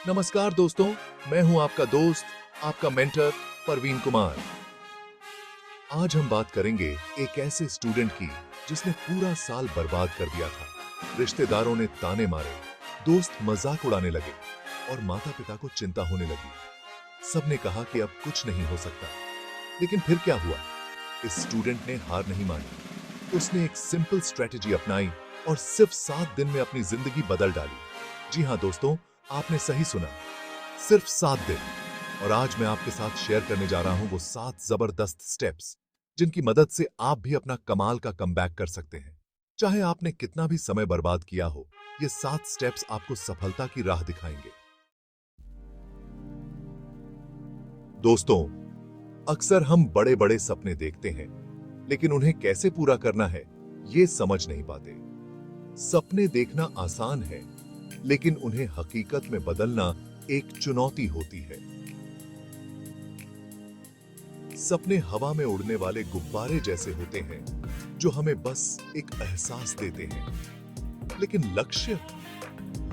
नमस्कार दोस्तों, मैं हूं आपका दोस्त, आपका मेंटर परवीन कुमार। आज हम बात करेंगे एक ऐसे स्टूडेंट की जिसने पूरा साल बर्बाद कर दिया था। रिश्तेदारों ने ताने मारे, दोस्त मजाक उड़ाने लगे और माता-पिता को चिंता होने लगी। सबने कहा कि अब कुछ नहीं हो सकता। लेकिन फिर क्या हुआ? इस स्टूडेंट ने हार नहीं मानी। उसने एक सिंपल स्ट्रेटजी अपनाई और सिर्फ 7 दिन में अपनी जिंदगी बदल डाली। जी हां दोस्तों, आपने सही सुना, सिर्फ 7 दिन। और आज मैं आपके साथ शेयर करने जा रहा हूं वो 7 जबरदस्त स्टेप्स जिनकी मदद से आप भी अपना कमाल का कमबैक कर सकते हैं। चाहे आपने कितना भी समय बर्बाद किया हो, ये 7 स्टेप्स आपको सफलता की राह दिखाएंगे। दोस्तों, अक्सर हम बड़े बड़े सपने देखते हैं, लेकिन उन्हें कैसे पूरा करना है ये समझ नहीं पाते। सपने देखना आसान है, लेकिन उन्हें हकीकत में बदलना एक चुनौती होती है। सपने हवा में उड़ने वाले गुब्बारे जैसे होते हैं, जो हमें बस एक एहसास देते हैं। लेकिन लक्ष्य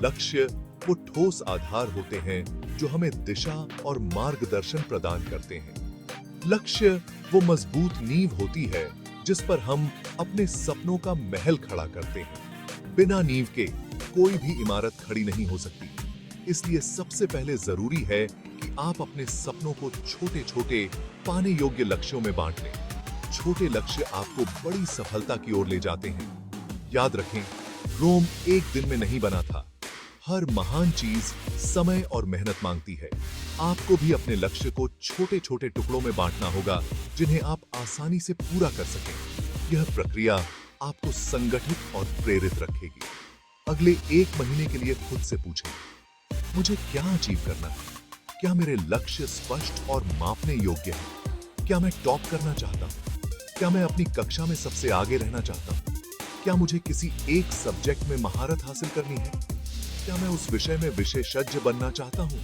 लक्ष्य वो ठोस आधार होते हैं जो हमें दिशा और मार्गदर्शन प्रदान करते हैं। लक्ष्य वो मजबूत नींव होती है जिस पर हम अपने सपनों का महल खड़ा करते हैं। बिना नींव के कोई भी इमारत खड़ी नहीं हो सकती। इसलिए सबसे पहले जरूरी है कि आप अपने सपनों को छोटे छोटे पाने योग्य लक्ष्यों में बांट लें। छोटे लक्ष्य आपको बड़ी सफलता की ओर ले जाते हैं। याद रखें, रोम एक दिन में नहीं बना था। हर महान चीज समय और मेहनत मांगती है। आपको भी अपने लक्ष्य को छोटे छोटे टुकड़ों में बांटना होगा, जिन्हें आप आसानी से पूरा कर सकें। यह प्रक्रिया आपको संगठित और प्रेरित रखेगी। अगले 1 महीने के लिए खुद से पूछें, मुझे क्या अचीव करना है? क्या मेरे लक्ष्य स्पष्ट और मापने योग्य हैं? क्या मैं टॉप करना चाहता हूं? क्या मैं अपनी कक्षा में सबसे आगे रहना चाहता हूं? क्या मुझे किसी एक सब्जेक्ट में महारत हासिल करनी है? क्या मैं उस विषय में विशेषज्ञ बनना चाहता हूं?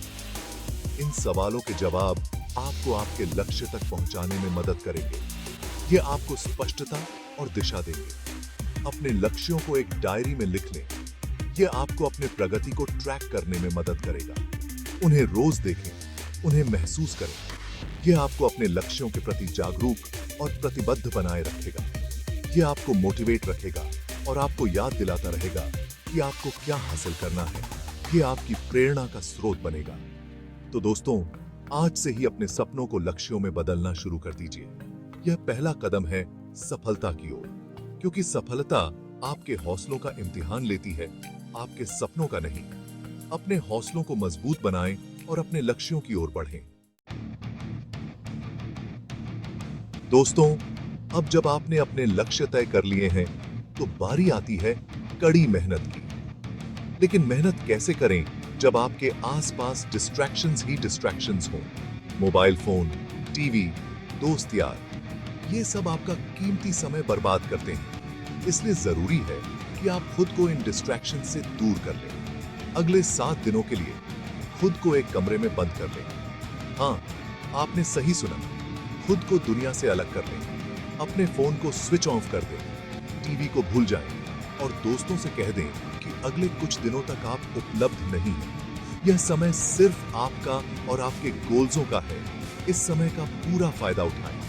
इन सवालों के जवाब आपको आपके लक्ष्य तक पहुंचाने में मदद करेंगे। ये आपको स्पष्टता और दिशा देंगे। अपने लक्ष्यों को एक डायरी में लिख लें। यह आपको अपने प्रगति को ट्रैक करने में मदद करेगा। उन्हें रोज देखें, उन्हें महसूस करें। यह आपको अपने लक्ष्यों के प्रति जागरूक और प्रतिबद्ध बनाए रखेगा। यह आपको मोटिवेट रखेगा और आपको याद दिलाता रहेगा कि आपको क्या हासिल करना है। यह आपकी प्रेरणा का स्रोत बनेगा। तो दोस्तों, आज से ही अपने सपनों को लक्ष्यों में बदलना शुरू कर दीजिए। यह पहला कदम है सफलता की ओर, क्योंकि सफलता आपके हौसलों का इम्तिहान लेती है, आपके सपनों का नहीं। अपने हौसलों को मजबूत बनाएं और अपने लक्ष्यों की ओर बढ़ें। दोस्तों, अब जब आपने अपने लक्ष्य तय कर लिए हैं, तो बारी आती है कड़ी मेहनत की। लेकिन मेहनत कैसे करें जब आपके आसपास डिस्ट्रैक्शंस ही डिस्ट्रैक्शंस हों? मोबाइल फोन, टीवी, दोस्त यार, ये सब आपका कीमती समय बर्बाद करते हैं। इसलिए जरूरी है कि आप खुद को इन डिस्ट्रैक्शन से दूर कर लें। अगले 7 दिनों के लिए खुद को एक कमरे में बंद कर लें। हाँ, आपने सही सुना, खुद को दुनिया से अलग कर लें। अपने फोन को स्विच ऑफ कर दें, टीवी को भूल जाएं और दोस्तों से कह दें कि अगले कुछ दिनों तक आप उपलब्ध नहीं हैं। यह समय सिर्फ आपका और आपके गोल्सों का है। इस समय का पूरा फायदा उठाएं।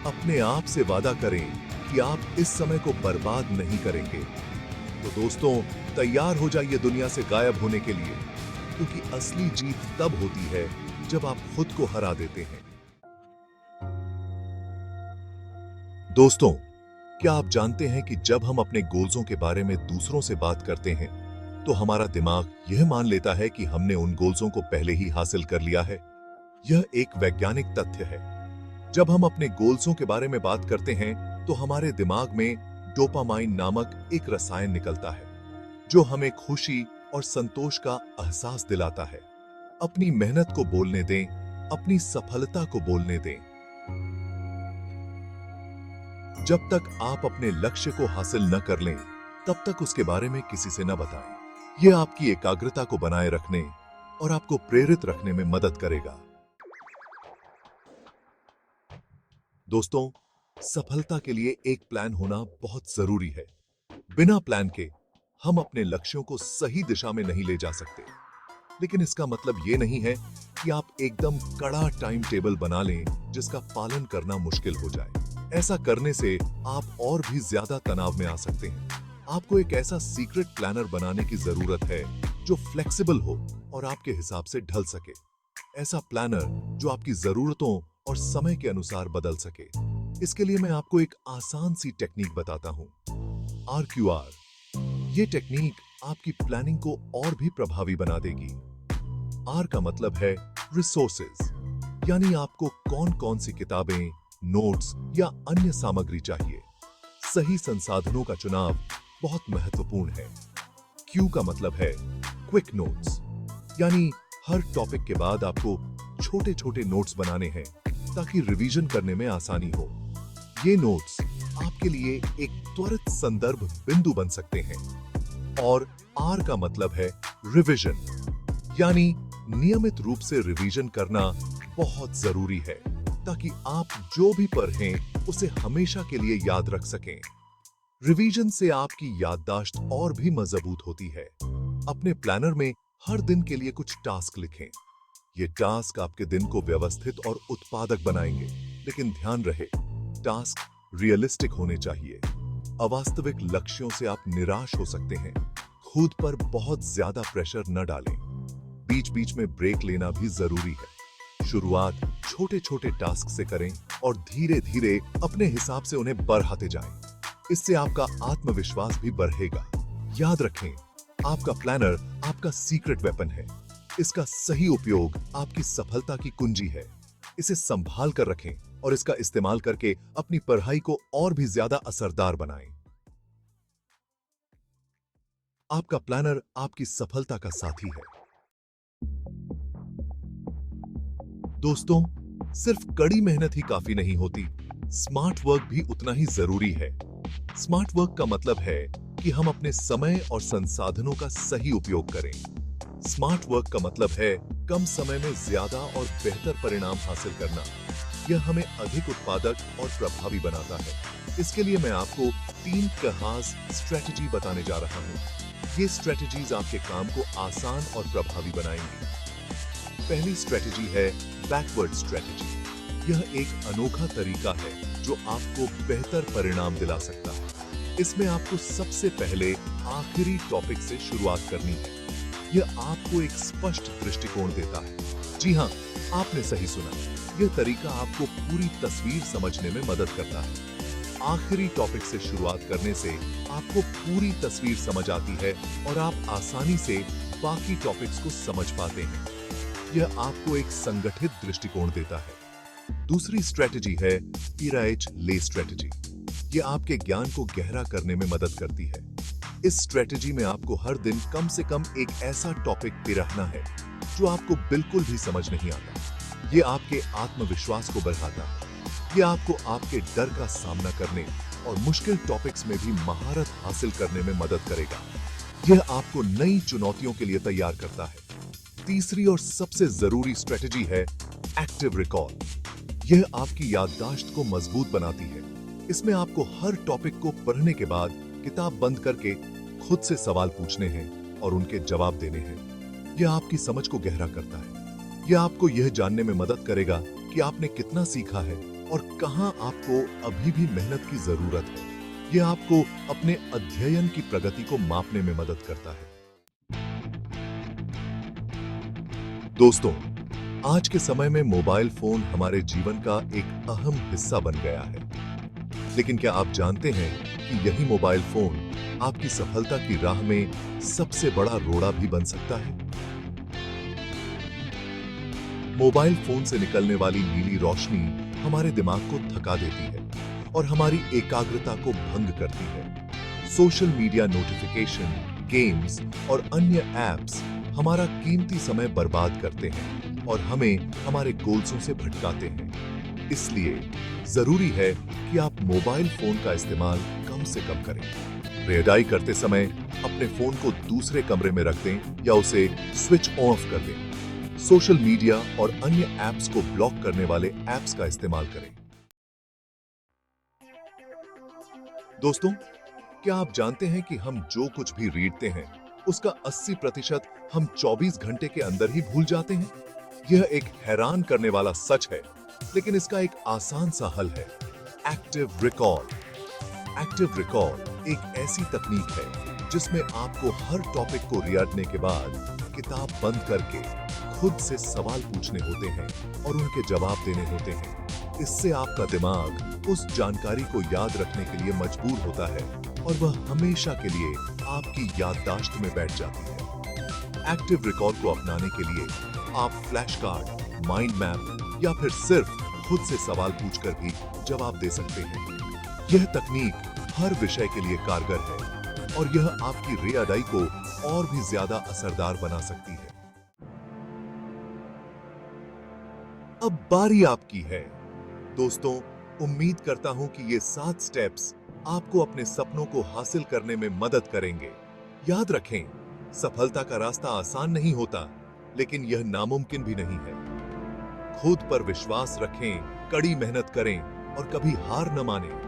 अपने आप से वादा करें कि आप इस समय को बर्बाद नहीं करेंगे। तो दोस्तों, तैयार हो जाइए दुनिया से गायब होने के लिए, क्योंकि असली जीत तब होती है जब आप खुद को हरा देते हैं। दोस्तों, क्या आप जानते हैं कि जब हम अपने गोल्सों के बारे में दूसरों से बात करते हैं, तो हमारा दिमाग यह मान लेता है कि हमने उन गोल्सों को पहले ही हासिल कर लिया है। यह एक वैज्ञानिक तथ्य है। जब हम अपने गोल्सों के बारे में बात करते हैं, तो हमारे दिमाग में डोपामाइन नामक एक रसायन निकलता है, जो हमें खुशी और संतोष का एहसास दिलाता है। अपनी मेहनत को बोलने दें, अपनी सफलता को बोलने दें। जब तक आप अपने लक्ष्य को हासिल न कर लें, तब तक उसके बारे में किसी से न बताएं। यह आपकी एकाग्रता को बनाए रखने और आपको प्रेरित रखने में मदद करेगा। दोस्तों, सफलता के लिए एक प्लान होना बहुत जरूरी है। बिना प्लान के हम अपने लक्ष्यों को सही दिशा में नहीं ले जा सकते, लेकिन इसका मतलब ये नहीं है कि आप एकदम कड़ा टाइम टेबल बना लें जिसका पालन करना मुश्किल हो जाए। ऐसा करने से आप और भी ज्यादा तनाव में आ सकते हैं। आपको एक ऐसा सीक्रेट प्लानर बनाने की जरूरत है जो फ्लेक्सिबल हो और आपके हिसाब से ढल सके। ऐसा प्लानर जो आपकी जरूरतों और समय के अनुसार बदल सके। इसके लिए मैं आपको एक आसान सी टेक्निक बताता हूं, RQR। ये टेक्निक आपकी प्लानिंग को और भी प्रभावी बना देगी। R का मतलब है रिसोर्सेज, यानी आपको कौन कौन सी किताबें, नोट्स या अन्य सामग्री चाहिए। सही संसाधनों का चुनाव बहुत महत्वपूर्ण है। Q का मतलब है क्विक नोट्स, यानी हर टॉपिक के बाद आपको छोटे छोटे नोट्स बनाने हैं ताकि रिवीजन करने में आसानी हो। ये नोट्स आपके लिए एक त्वरित संदर्भ बिंदु बन सकते हैं। और R का मतलब है रिवीजन, यानी नियमित रूप से रिवीजन करना बहुत जरूरी है ताकि आप जो भी पढ़ें उसे हमेशा के लिए याद रख सकें। रिवीजन से आपकी याददाश्त और भी मजबूत होती है। अपने प्लानर में हर दिन के लिए कुछ टास्क लिखें। ये टास्क आपके दिन को व्यवस्थित और उत्पादक बनाएंगे, लेकिन ध्यान रहे टास्क रियलिस्टिक होने चाहिए। अवास्तविक लक्ष्यों से आप निराश हो सकते हैं। खुद पर बहुत ज्यादा प्रेशर न डालें। बीच बीच में ब्रेक लेना भी जरूरी है। शुरुआत छोटे छोटे टास्क से करें और धीरे धीरे अपने हिसाब से उन्हें बढ़ाते जाएं। इससे आपका आत्मविश्वास भी बढ़ेगा। याद रखें, आपका प्लानर आपका सीक्रेट वेपन है। इसका सही उपयोग आपकी सफलता की कुंजी है। इसे संभाल कर रखें और इसका इस्तेमाल करके अपनी पढ़ाई को और भी ज्यादा असरदार बनाएं। आपका प्लानर आपकी सफलता का साथी है। दोस्तों, सिर्फ कड़ी मेहनत ही काफी नहीं होती, स्मार्ट वर्क भी उतना ही जरूरी है। स्मार्ट वर्क का मतलब है कि हम अपने समय और संसाधनों का सही उपयोग करें। स्मार्ट वर्क का मतलब है कम समय में ज्यादा और बेहतर परिणाम हासिल करना। यह हमें अधिक उत्पादक और प्रभावी बनाता है। इसके लिए मैं आपको 3 खास स्ट्रेटजी बताने जा रहा हूं। ये स्ट्रेटजीज आपके काम को आसान और प्रभावी बनाएंगी। पहली स्ट्रेटजी है बैकवर्ड स्ट्रेटजी। यह एक अनोखा तरीका है जो आपको बेहतर परिणाम दिला सकता है। इसमें आपको सबसे पहले आखिरी टॉपिक से शुरुआत करनी है। यह आपको एक स्पष्ट दृष्टिकोण देता है। जी हाँ, आपने सही सुना। यह तरीका आपको पूरी तस्वीर समझने में मदद करता है। आखिरी टॉपिक से शुरुआत करने से आपको पूरी तस्वीर समझ आती है और आप आसानी से बाकी टॉपिक्स को समझ पाते हैं। यह आपको एक संगठित दृष्टिकोण देता है। दूसरी स्ट्रेटजी है पिरामिड ले स्ट्रेटजी। यह आपके ज्ञान को गहरा करने में मदद करती है। इस स्ट्रेटजी में आपको हर दिन कम से कम एक ऐसा टॉपिक पिराना है जो आपको बिल्कुल भी समझ नहीं आता। यह आपके आत्मविश्वास को बढ़ाता है। यह आपको आपके डर का सामना करने और मुश्किल टॉपिक्स में भी महारत हासिल करने में मदद करेगा। यह आपको नई चुनौतियों के लिए तैयार करता है। तीसरी और सबसे जरूरी स्ट्रेटजी है एक्टिव रिकॉल। यह आपकी याददाश्त को मजबूत बनाती है। इसमें आपको हर टॉपिक को पढ़ने के बाद किताब बंद करके खुद से सवाल पूछने हैं और उनके जवाब देने हैं। यह आपकी समझ को गहरा करता है। यह आपको यह जानने में मदद करेगा कि आपने कितना सीखा है और कहां आपको अभी भी मेहनत की जरूरत है। यह आपको अपने अध्ययन की प्रगति को मापने में मदद करता है। दोस्तों, आज के समय में मोबाइल फोन हमारे जीवन का एक अहम हिस्सा बन गया है। लेकिन क्या आप जानते हैं कि यही मोबाइल फोन आपकी सफलता की राह में सबसे बड़ा रोड़ा भी बन सकता है? मोबाइल फोन से निकलने वाली नीली रोशनी हमारे दिमाग को थका देती है और हमारी एकाग्रता को भंग करती है। सोशल मीडिया नोटिफिकेशन, गेम्स और अन्य ऐप्स हमारा कीमती समय बर्बाद करते हैं और हमें हमारे गोल्सों से भटकाते हैं। इसलिए जरूरी है कि आप मोबाइल फोन का इस्तेमाल कम से कम करें। रेडाई करते समय अपने फोन को दूसरे कमरे में रख दें या उसे स्विच ऑफ कर दें। सोशल मीडिया और अन्य ऐप्स को ब्लॉक करने वाले ऐप्स का इस्तेमाल करें। दोस्तों, क्या आप जानते हैं कि हम जो कुछ भी रीढ़ते हैं उसका 80% हम 24 घंटे के अंदर ही भूल जाते हैं? यह एक हैरान करने वाला सच है, लेकिन इसका एक आसान सा हल है, एक्टिव रिकॉल। एक्टिव रिकॉल एक ऐसी तकनीक है जिसमें आपको हर टॉपिक को रियाडने के बाद किताब बंद करके खुद से सवाल पूछने होते हैं और उनके जवाब देने होते हैं। इससे आपका दिमाग उस जानकारी को याद रखने के लिए मजबूर होता है और वह हमेशा के लिए आपकी याददाश्त में बैठ जाती है। एक्टिव रिकॉल को अपनाने के लिए आप फ्लैश कार्ड, माइंड मैप या फिर सिर्फ खुद से सवाल पूछकर भी जवाब दे सकते हैं। यह तकनीक हर विषय के लिए कारगर है और यह आपकी रे-अदाई को और भी ज्यादा असरदार बना सकती है। अब बारी आपकी है। दोस्तों, उम्मीद करता हूं कि ये 7 स्टेप्स आपको अपने सपनों को हासिल करने में मदद करेंगे। याद रखें, सफलता का रास्ता आसान नहीं होता, लेकिन यह नामुमकिन भी नहीं है। खुद पर विश्वास रखें, कड़ी मेहनत करें और कभी हार न मानें।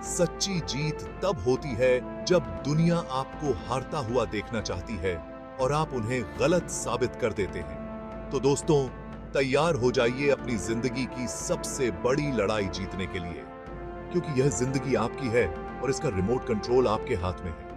सच्ची जीत तब होती है जब दुनिया आपको हारता हुआ देखना चाहती है और आप उन्हें गलत साबित कर देते हैं। तो दोस्तों, तैयार हो जाइए अपनी जिंदगी की सबसे बड़ी लड़ाई जीतने के लिए, क्योंकि यह जिंदगी आपकी है और इसका रिमोट कंट्रोल आपके हाथ में है।